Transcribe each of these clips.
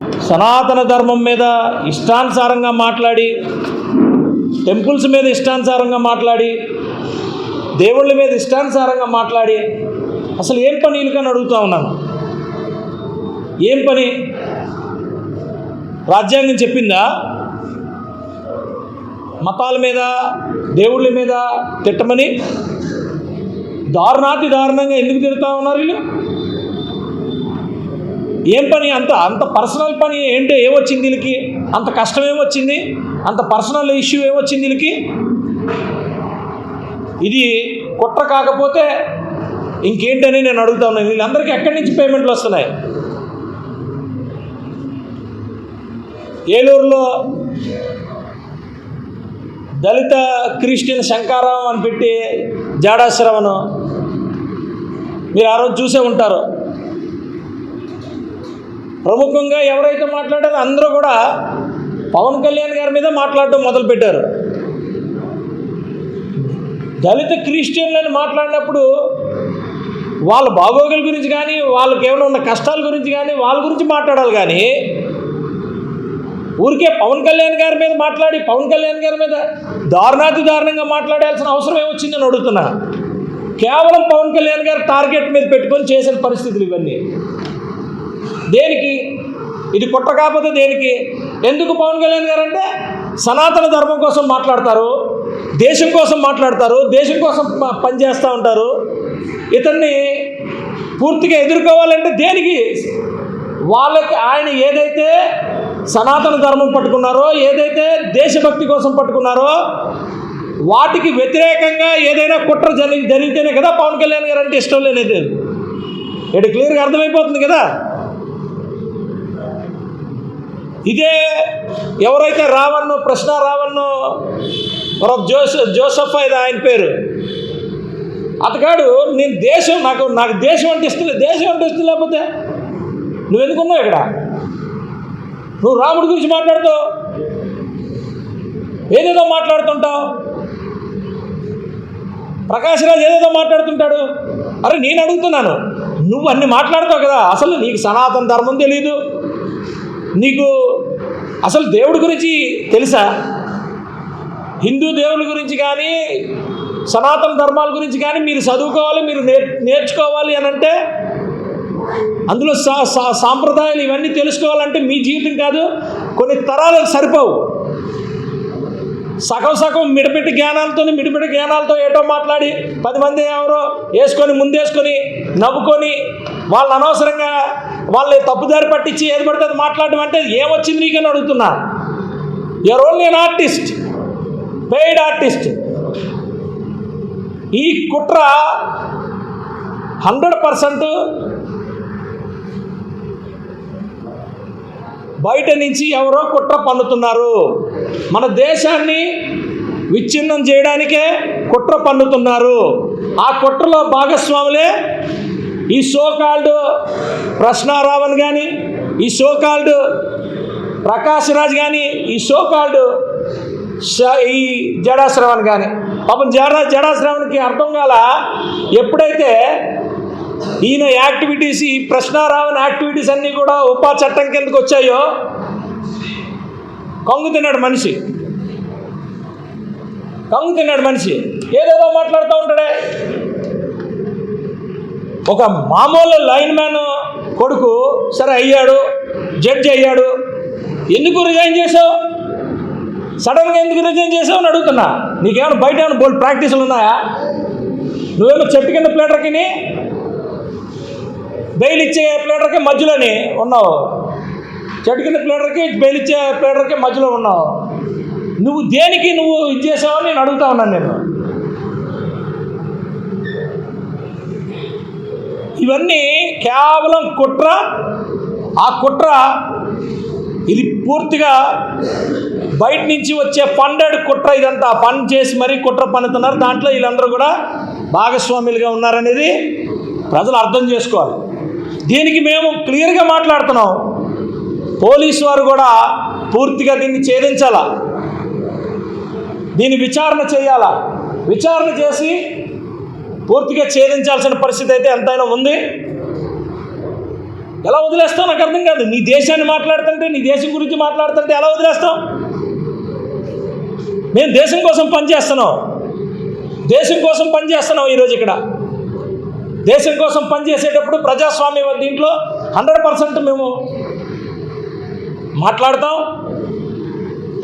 సనాతన ధర్మం మీద ఇష్టానుసారంగా మాట్లాడి, టెంపుల్స్ మీద ఇష్టానుసారంగా మాట్లాడి, దేవుళ్ళ మీద ఇష్టానుసారంగా మాట్లాడి అసలు ఏం పని వీళ్ళకని అడుగుతూ ఉన్నాను. ఏం పని? రాజ్యాంగం చెప్పిందా మతాల మీద దేవుళ్ళ మీద తిట్టమని? దారుణాతి దారుణంగా ఎందుకు తిడుతూ ఉన్నారు వీళ్ళు? ఏం పని? అంత పర్సనల్ పని ఏంటో ఏమొచ్చింది వీళ్ళకి? అంత కష్టం ఏమొచ్చింది? అంత పర్సనల్ ఇష్యూ ఏమొచ్చింది వీళ్ళకి? ఇది కుట్ర కాకపోతే ఇంకేంటని నేను అడుగుతా ఉన్నాను. వీళ్ళందరికీ ఎక్కడి నుంచి పేమెంట్లు వస్తున్నాయి? ఏలూరులో దళిత క్రిస్టియన్ శంకారావం అని పెట్టి జాడాశ్రవను మీరు ఆ రోజు చూసే ఉంటారు. ప్రముఖంగా ఎవరైతే మాట్లాడారో అందరూ కూడా పవన్ కళ్యాణ్ గారి మీద మాట్లాడటం మొదలుపెట్టారు. దళిత క్రిస్టియన్లని మాట్లాడినప్పుడు వాళ్ళ బాగోగుల గురించి కానీ, వాళ్ళకి ఏమైనా ఉన్న కష్టాల గురించి కానీ, వాళ్ళ గురించి మాట్లాడాలి. కానీ ఊరికే పవన్ కళ్యాణ్ గారి మీద మాట్లాడి, పవన్ కళ్యాణ్ గారి మీద దారుణాతి దారుణంగా మాట్లాడాల్సిన అవసరం ఏమొచ్చిందని అడుగుతున్నా. కేవలం పవన్ కళ్యాణ్ గారు టార్గెట్ మీద పెట్టుకొని చేసిన పరిస్థితులు ఇవన్నీ. దేనికి? ఇది కుట్ర కాకపోతే దేనికి? ఎందుకు పవన్ కళ్యాణ్ గారు అంటే సనాతన ధర్మం కోసం మాట్లాడతారు, దేశం కోసం మాట్లాడతారు, దేశం కోసం పనిచేస్తూ ఉంటారు. ఇతన్ని పూర్తిగా ఎదుర్కోవాలంటే దేనికి? వాళ్ళకి ఆయన ఏదైతే సనాతన ధర్మం పట్టుకున్నారో, ఏదైతే దేశభక్తి కోసం పట్టుకున్నారో, వాటికి వ్యతిరేకంగా ఏదైనా కుట్ర జరిగితేనే కదా పవన్ కళ్యాణ్ గారు అంటే ఇష్టం లేనిది. ఇక్కడ క్లియర్గా అర్థమైపోతుంది కదా. ఇదే ఎవరైతే రావణ్, ప్రశ్న రావణ్ జోసెఫ్ ఇది ఆయన పేరు, అతగాడు నేను నాకు దేశం అంటే ఇష్టం లేదు. దేశం అంటే ఇష్టం లేకపోతే నువ్వు ఎందుకున్నావు ఇక్కడ? నువ్వు రాముడి గురించి మాట్లాడుతావు, ఏదేదో మాట్లాడుతుంటావు. ప్రకాష్ రాజ్ ఏదేదో మాట్లాడుతుంటాడు. అరే నేను అడుగుతున్నాను, నువ్వు అన్ని మాట్లాడతావు కదా, అసలు నీకు సనాతన ధర్మం తెలీదు, నీకు అసలు దేవుడి గురించి తెలుసా? హిందూ దేవుడి గురించి కానీ, సనాతన ధర్మాల గురించి కానీ మీరు చదువుకోవాలి, మీరు నేర్చుకోవాలి అని అంటే, అందులో సాంప్రదాయాలు ఇవన్నీ తెలుసుకోవాలంటే మీ జీవితం కాదు, కొన్ని తరాలకు సరిపోవు. సగం మిడిమిడి జ్ఞానాలతో ఏటో మాట్లాడి 10 మంది ఎవరో ముందేసుకొని నవ్వుకొని వాళ్ళని అనవసరంగా వాళ్ళని తప్పుదారి పట్టించి ఏది పడితే అది మాట్లాడడం అంటే ఏమొచ్చింది నీకని అడుగుతున్నా. You're only an artist, paid artist. ఈ కుట్ర 100% బయట నుంచి ఎవరో కుట్ర పన్నుతున్నారు. మన దేశాన్ని విచ్ఛిన్నం చేయడానికే కుట్ర పన్నుతున్నారు. ఆ కుట్రలో భాగస్వాములే ఈ సోకాల్డ్ ప్రశ్న రావణ్ కానీ, ఈ సోకాల్డ్ ప్రకాష్ రాజ్ కానీ, ఈ సోకాల్డ్ ఈ జడాశ్రవణ్ కానీ. పాపం జడాశ్రవణ్కి అర్థం కాల. ఎప్పుడైతే ఈయన యాక్టివిటీస్, ఈ ప్రశ్న రావణ్ యాక్టివిటీస్ అన్నీ కూడా ఉపా చట్టం కిందకు వచ్చాయో కంగు తిన్నాడు మనిషి. ఏదేదో మాట్లాడుతూ ఉంటాడే. ఒక మామూలు లైన్ మ్యాన్ కొడుకు సరే అయ్యాడు, జడ్జి అయ్యాడు, ఎందుకు రిజైన్ చేసావు? సడన్గా ఎందుకు రిజైన్ చేసావు అని అడుగుతున్నా. నీకేమైనా బయట ఏమైనా బోల్డ్ ప్రాక్టీసులు ఉన్నాయా? నువ్వేమో చెట్టు కింద ప్లేటర్కి బెయిల్ ఇచ్చే ప్లేటర్కి మధ్యలోనే ఉన్నావు. చెట్టు కింద ప్లేటర్కి బెయిల్ ఇచ్చే ప్లేటర్కి మధ్యలో ఉన్నావు. నువ్వు దేనికి నువ్వు ఇది చేసావని నేను అడుగుతా ఉన్నాను. నేను ఇవన్నీ కేవలం కుట్ర. ఆ కుట్ర ఇది పూర్తిగా బయట నుంచి వచ్చే ఫండెడ్ కుట్ర. ఇదంతా ఫండ్ చేసి మరీ కుట్ర పన్నుతున్నారు. దాంట్లో వీళ్ళందరూ కూడా భాగస్వాములుగా ఉన్నారనేది ప్రజలు అర్థం చేసుకోవాలి. దీనికి మేము క్లియర్గా మాట్లాడుతున్నాం. పోలీసు వారు కూడా పూర్తిగా దీన్ని ఛేదించాలా, దీన్ని విచారణ చేయాలా. విచారణ చేసి పూర్తిగా ఛేదించాల్సిన పరిస్థితి అయితే ఎంతైనా ఉంది. ఎలా వదిలేస్తావు నాకు అర్థం కాదు. నీ దేశాన్ని మాట్లాడుతుంటే, నీ దేశం గురించి మాట్లాడుతుంటే ఎలా వదిలేస్తాం? మేము దేశం కోసం పనిచేస్తున్నాం, దేశం కోసం పనిచేస్తున్నాం. ఈరోజు ఇక్కడ దేశం కోసం పనిచేసేటప్పుడు ప్రజాస్వామ్యం దీంట్లో 100% మేము మాట్లాడతాం.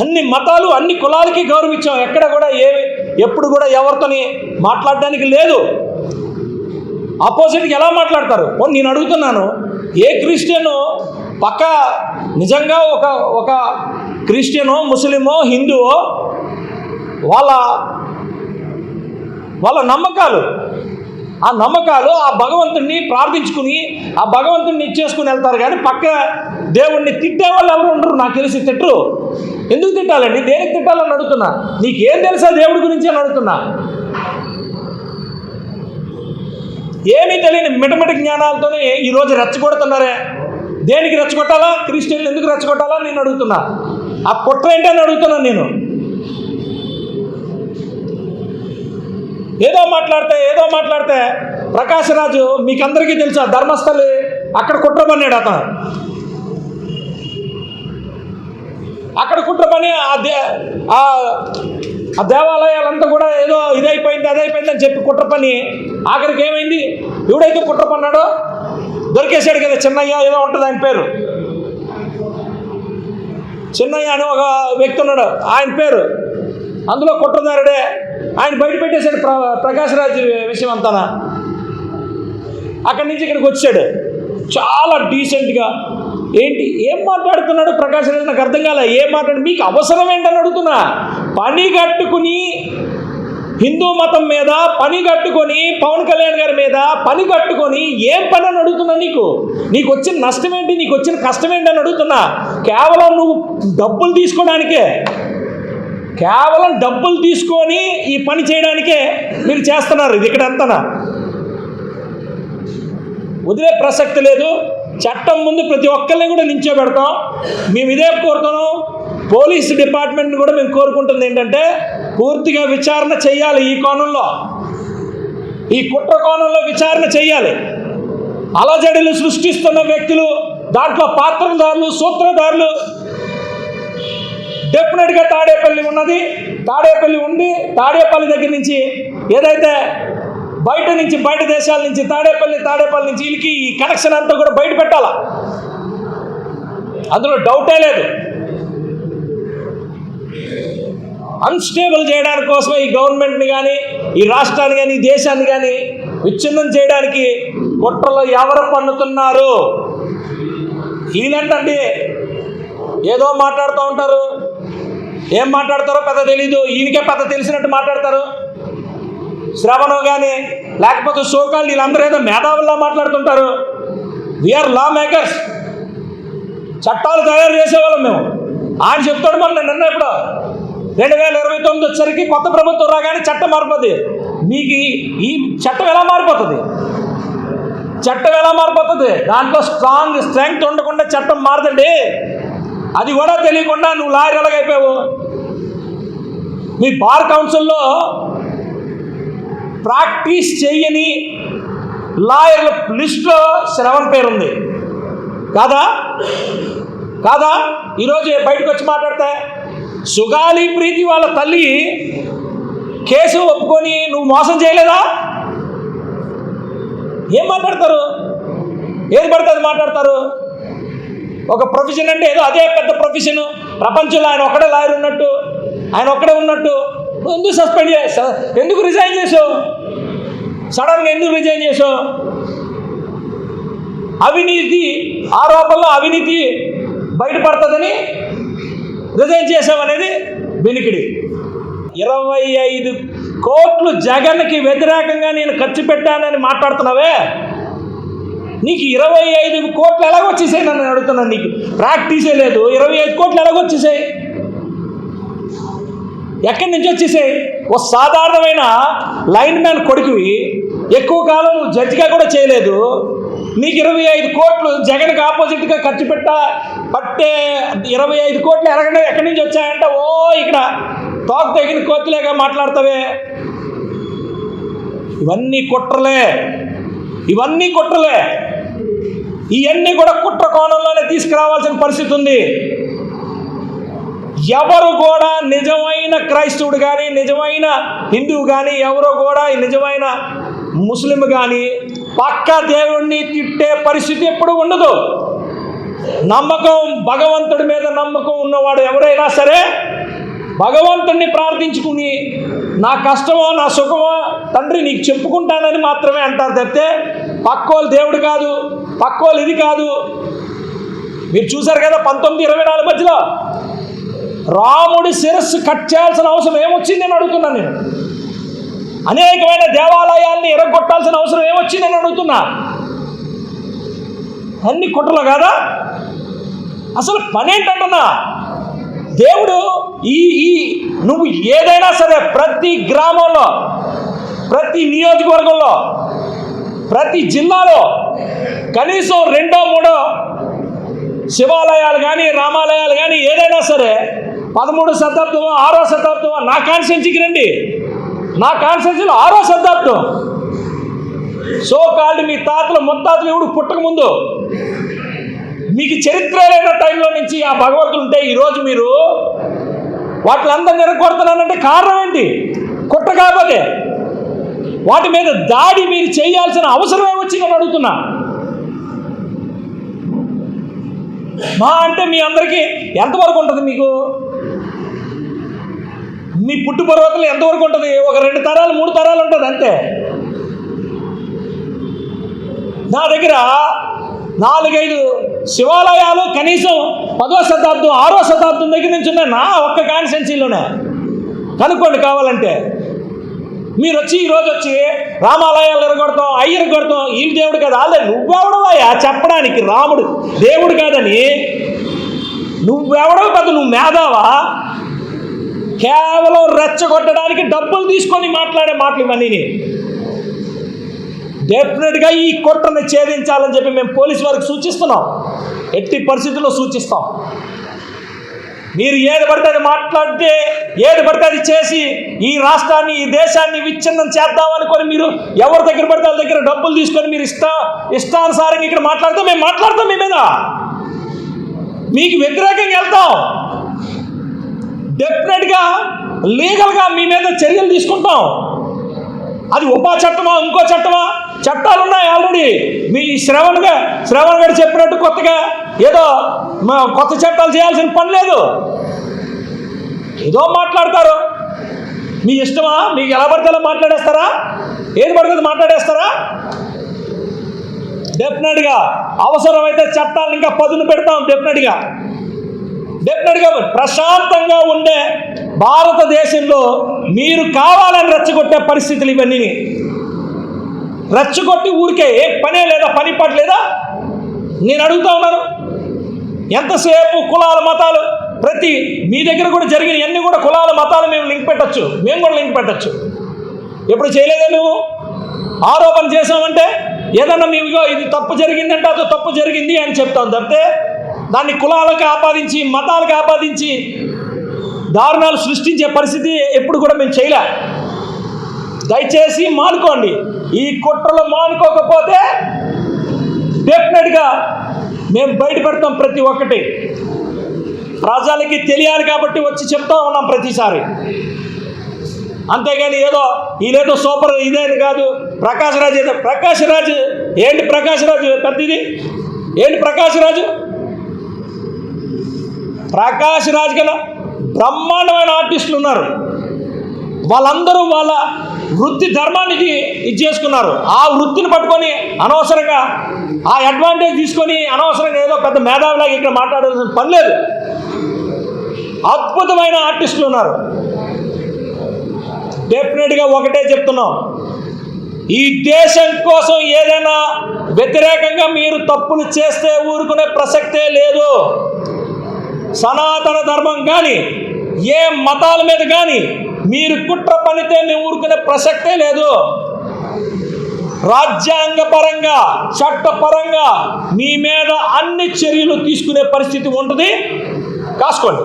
అన్ని మతాలు, అన్ని కులాలకి గౌరవించాం. ఎక్కడ కూడా ఎప్పుడు కూడా ఎవరితోని మాట్లాడడానికి లేదు. ఆపోజిట్కి ఎలా మాట్లాడతారు? నేను అడుగుతున్నాను, ఏ క్రిస్టియను పక్క నిజంగా ఒక క్రిస్టియనో, ముస్లిమో, హిందువో వాళ్ళ నమ్మకాలు, ఆ భగవంతుడిని ప్రార్థించుకుని ఆ భగవంతుడిని ఇచ్చేసుకుని వెళ్తారు. కానీ పక్క దేవుణ్ణి తిట్టే వాళ్ళు ఎవరు ఉండరు. నాకు తెలిసి తిట్టరు. ఎందుకు తిట్టాలండి? దేనికి తిట్టాలని అడుగుతున్నా. నీకేం తెలుసా దేవుడి గురించి అని అడుగుతున్నా. ఏమీ తెలియని మిటమిట జ్ఞానాలతోనే ఈరోజు రెచ్చగొడుతున్నారే. దేనికి రెచ్చగొట్టాలా? క్రిస్టియన్లు ఎందుకు రెచ్చగొట్టాలా నేను అడుగుతున్నా. ఆ కుట్ర ఏంటని అడుగుతున్నాను నేను. ఏదో మాట్లాడితే ప్రకాష్ రాజు మీకందరికీ తెలుసా, ధర్మస్థలి అక్కడ కుట్ర పన్నాడు. అక్కడ కుట్ర పని ఆ దేవాలయాలంతా కూడా ఏదో ఇదైపోయింది అని చెప్పి కుట్ర పని ఆఖరికి ఏమైంది? ఎవడైతే కుట్ర పన్నాడో దొరికేశాడు కదా, చిన్నయ్య ఏదో ఉంటుంది ఆయన పేరు. చిన్నయ్య అని ఒక వ్యక్తి ఉన్నాడు, ఆయన పేరు. అందులో కుట్రదారుడే. ఆయన బయట పెట్టేశాడు ప్రకాష్ రాజ్ విషయం అంతా. అక్కడి నుంచి ఇక్కడికి వచ్చాడు చాలా డీసెంట్గా. ఏం మాట్లాడుతున్నాడు ప్రకాష్ రాజ్? నాకు అర్థం కాలే. ఏం మాట్లాడు? మీకు అవసరం ఏంటని అడుగుతున్నా. పని కట్టుకుని హిందూ మతం మీద పని కట్టుకొని, పవన్ కళ్యాణ్ గారి మీద పని కట్టుకొని ఏం పని అని అడుగుతున్నా. నీకు వచ్చిన నష్టం ఏంటి? నీకు వచ్చిన కష్టం ఏంటి అని అడుగుతున్నా. కేవలం నువ్వు డబ్బులు తీసుకోవడానికే, కేవలం డబ్బులు తీసుకొని ఈ పని చేయడానికే మీరు చేస్తున్నారు. ఇది ఇక్కడ అంతనా? వదిలే ప్రసక్తి లేదు. చట్టం ముందు ప్రతి ఒక్కరిని కూడా నించోబెడతాం. మేము ఇదే కోరుతున్నాం. పోలీసు డిపార్ట్మెంట్ని కూడా మేము కోరుకుంటుంది ఏంటంటే, పూర్తిగా విచారణ చేయాలి. ఈ కోణంలో, ఈ కుట్ర కోణంలో విచారణ చేయాలి. అలజడులు సృష్టిస్తున్న వ్యక్తులు, దాంట్లో పాత్రదారులు, సూత్రధారులు డెఫినెట్గా తాడేపల్లి ఉంది. తాడేపల్లి దగ్గర నుంచి ఏదైతే బయట దేశాల నుంచి తాడేపల్లి నుంచి వీళ్ళకి ఈ కనెక్షన్ అంతా కూడా బయట పెట్టాలా, అందులో డౌటే లేదు. అన్స్టేబుల్ చేయడానికి కోసమే ఈ గవర్నమెంట్ని కానీ, ఈ రాష్ట్రాన్ని కానీ, ఈ దేశాన్ని కానీ విచ్ఛిన్నం చేయడానికి కుట్రలో ఎవరు పన్నుతున్నారు? వీళ్ళంటండి ఏదో మాట్లాడుతూ ఉంటారు. ఏం మాట్లాడతారో పెద్ద తెలీదు. ఈయనకే పెద్ద తెలిసినట్టు మాట్లాడతారు. శ్రవణం కానీ లేకపోతే సోకాళ్ళు వీళ్ళందరూ ఏదో మేధావుల్లా మాట్లాడుతుంటారు. వీఆర్ లా మేకర్స్, చట్టాలు తయారు చేసేవాళ్ళం మేము. ఆయన చెప్తాడు మన నిన్న ఇప్పుడు 2029 వచ్చేసరికి కొత్త ప్రభుత్వం రాగానే చట్టం మారిపోతుంది. మీకు ఈ చట్టం ఎలా మారిపోతుంది? దాంట్లో స్ట్రెంగ్త్ ఉండకుండా చట్టం మారదండి. అది కూడా తెలియకుండా నువ్వు లాయర్ ఎలాగైపోయావు? మీ బార్ కౌన్సిల్లో ప్రాక్టీస్ చేయని లాయర్ల లిస్టులో శ్రవణ్ పేరుంది కాదా? ఈరోజు బయటకు వచ్చి మాట్లాడితే సుగాలి ప్రీతి వాళ్ళ తల్లి కేసు ఒప్పుకొని నువ్వు మోసం చేయలేదా? ఏం మాట్లాడతారు? ఏది పడితే అది మాట్లాడతారు. ఒక ప్రొఫెషన్ అంటే ఏదో అదే పెద్ద ప్రొఫెషన్. ప్రపంచంలో ఆయన ఒక్కడే లాయర్ ఉన్నట్టు, ఆయన ఒక్కడే ఉన్నట్టు ఎందుకు సస్పెండ్ చేసావు? ఎందుకు రిజైన్ చేసావు? సడన్గా ఎందుకు రిజైన్ చేసావు? అవినీతి ఆరోపణలో అవినీతి బయటపడుతుందని రిజైన్ చేసామనేది వినికిడి. 25 కోట్లు జగన్కి వ్యతిరేకంగా నేను ఖర్చు పెట్టానని మాట్లాడుతున్నావే. నీకు 25 కోట్లు ఎలాగొచ్చేసాయి నన్ను అడుగుతున్నాను. నీకు ప్రాక్టీసే లేదు. 25 కోట్లు ఎలాగొచ్చేసాయి? ఎక్కడి నుంచి వచ్చేసాయి? ఓ సాధారణమైన లైన్ మ్యాన్ కొడుకువి, ఎక్కువ కాలం నువ్వు జడ్జిగా కూడా చేయలేదు. నీకు 25 కోట్లు జగన్కి ఆపోజిట్గా ఖర్చు పట్టే 25 కోట్లు ఎక్కడి నుంచి వచ్చాయంటే ఇక్కడ తోక తెగిన కోతులేగా మాట్లాడతావే. ఇవన్నీ కుట్రలే. ఇవన్నీ కూడా కుట్ర కోణంలోనే తీసుకురావాల్సిన పరిస్థితి ఉంది. ఎవరు కూడా నిజమైన క్రైస్తవుడు కానీ, నిజమైన హిందువు కానీ, ఎవరు కూడా నిజమైన ముస్లిం కానీ పక్క దేవుణ్ణి తిట్టే పరిస్థితి ఎప్పుడు ఉండదు. నమ్మకం, భగవంతుడి మీద నమ్మకం ఉన్నవాడు ఎవరైనా సరే భగవంతుడిని ప్రార్థించుకుని నా కష్టమో నా సుఖమో తండ్రి నీకు చెప్పుకుంటానని మాత్రమే అంటారు తప్పితే పక్కోళ్ళు దేవుడు కాదు, పక్కోళ్ళు ఇది కాదు. మీరు చూశారు కదా 1924 మధ్యలో రాముడి శిరస్సు కట్ చేయాల్సిన అవసరం ఏమొచ్చిందని అడుగుతున్నాను నేను. అనేకమైన దేవాలయాల్ని ఎరగొట్టాల్సిన అవసరం ఏమొచ్చిందని అడుగుతున్నా. అన్ని కుట్రలు కాదా? అసలు పనేంటంటున్నా, దేవుడు నువ్వు ఏదైనా సరే ప్రతి గ్రామంలో, ప్రతి నియోజకవర్గంలో, ప్రతి జిల్లాలో కనీసం 2, 3 శివాలయాలు కానీ, రామాలయాలు కానీ ఏదైనా సరే 13వ శతాబ్దం, 6వ శతాబ్దం నా కాన్స్టిట్యున్సీకి రండి. నా కాన్స్టిట్యున్సీలో 6వ శతాబ్దం. సో కాల్డ్ మీ తాతలు ముత్తాతలు ఎవడు పుట్టకముందు మీకు చరిత్ర లేని టైంలో నుంచి ఆ భగవంతులు ఉంటే ఈరోజు మీరు వాటిలందరూ నిరగొడుతున్నానంటే కారణం ఏంటి? కుట్ర కాకపోతే వాటి మీద దాడి మీరు చేయాల్సిన అవసరం ఏమొచ్చిందని అడుగుతున్నా. మా అంటే మీ అందరికీ ఎంతవరకు ఉంటుంది? మీకు మీ పుట్టుపర్వతలు ఎంతవరకు ఉంటుంది? ఒక 2 తరాలు 3 తరాలు ఉంటుంది అంతే. నా దగ్గర 4-5 శివాలయాలు కనీసం 10వ శతాబ్దం 6వ శతాబ్దం దగ్గర నుంచి ఉన్నాయి నా ఒక్క కాన్స్టిట్యున్సీలోనే. కనుక్కోండి కావాలంటే. మీరు వచ్చి ఈరోజు వచ్చి రామాలయాలు ఎరగొడతాం, కొడతాం, వీళ్ళు దేవుడు కాదు. ఆల్రెడీ నువ్వెవడవయ్యా చెప్పడానికి రాముడు దేవుడు కాదని? నువ్వెవడవు కాదు, నువ్వు మేధావా? కేవలం రెచ్చగొట్టడానికి డబ్బులు తీసుకొని మాట్లాడే మాటలు ఇవన్నీ. డెఫినెట్గా ఈ కుట్రను ఛేదించాలని చెప్పి మేము పోలీసు వారికి సూచిస్తున్నాం. ఎట్టి పరిస్థితుల్లో సూచిస్తాం. మీరు ఏది పడితే అది మాట్లాడితే, ఏది పడితే అది చేసి ఈ రాష్ట్రాన్ని, ఈ దేశాన్ని విచ్ఛిన్నం చేద్దామనుకొని మీరు ఎవరి దగ్గర పడితే వాళ్ళ దగ్గర డబ్బులు తీసుకొని మీరు ఇష్టానుసారంగా ఇక్కడ మాట్లాడితే మేము మాట్లాడతాం. మీ మీద మీకు వ్యతిరేకంగా వెళ్తాం. డెఫినెట్గా లీగల్గా మీ మీద చర్యలు తీసుకుంటాం. అది ఉపా చట్టమా, ఇంకో చట్టమా? చట్టాలు ఉన్నాయి ఆల్రెడీ. మీ శ్రవణ్ గారు చెప్పినట్టు కొత్తగా ఏదో కొత్త చట్టాలు చేయాల్సిన పని లేదు. ఏదో మాట్లాడతారు. మీ ఇష్టమా? మీకు ఎలా పడితే అలా మాట్లాడేస్తారా? ఏది పడుతుంది మాట్లాడేస్తారా? డెఫినెట్గా అవసరమైతే చట్టాలను ఇంకా పదును పెడతాం. డెఫినెట్గా ప్రశాంతంగా ఉండే భారతదేశంలో మీరు కావాలని రెచ్చగొట్టే పరిస్థితులు ఇవన్నీ. రెచ్చగొట్టి ఊరికే ఏ పనే లేదా, పని పడలేదా? నేను అడుగుతా ఉన్నాను. ఎంతసేపు కులాల మతాలు ప్రతి మీ దగ్గర కూడా జరిగిన అన్ని కూడా కులాల మతాలు మేము లింక్ పెట్టచ్చు. మేము కూడా లింక్ పెట్టచ్చు. ఎప్పుడు చేయలేదా? మేము ఆరోపణ చేసామంటే ఏదన్నా మేము ఇది తప్పు జరిగిందంటే అది తప్పు జరిగింది అని చెప్తాం తప్పితే దాన్ని కులాలకు ఆపాదించి, మతాలకు ఆపాదించి దారుణాలు సృష్టించే పరిస్థితి ఎప్పుడు కూడా మేము చేయలే. దయచేసి మానుకోండి. ఈ కుట్రలు మానుకోకపోతే డెఫినెట్గా మేము బయట పెడతాం. ప్రతి ఒక్కటి ప్రజలకి తెలియాలి కాబట్టి వచ్చి చెప్తా ఉన్నాం ప్రతిసారి. అంతేగాని వీళ్ళేదో సూపర్ ఇదేని కాదు. ప్రకాష్ రాజ్ ఏంటి? ప్రకాష్ రాజ్ పెద్దది ఏంటి? ప్రకాష్ రాజ్ కన్నా బ్రహ్మాండమైన ఆర్టిస్టులు ఉన్నారు. వాళ్ళందరూ వాళ్ళ వృత్తి ధర్మానికి ఇది చేసుకున్నారు. ఆ వృత్తిని పట్టుకొని అనవసరంగా ఆ అడ్వాంటేజ్ తీసుకొని అనవసరంగా ఏదో పెద్ద మేధావిలాగా ఇక్కడ మాట్లాడాల్సిన పని లేదు. అద్భుతమైన ఆర్టిస్టులు ఉన్నారు. డెఫినెట్గా ఒకటే చెప్తున్నాం, ఈ దేశం కోసం ఏదైనా వ్యతిరేకంగా మీరు తప్పులు చేస్తే ఊరుకునే ప్రసక్తే లేదు. సనాతన ధర్మం కానీ ఏ మతాల మీద కానీ మీరు కుట్ర పనితే మేము ఊరుకునే ప్రసక్తే లేదు. రాజ్యాంగపరంగా, చట్టపరంగా మీ మీద అన్ని చర్యలు తీసుకునే పరిస్థితి ఉంటుంది. కాసుకోండి.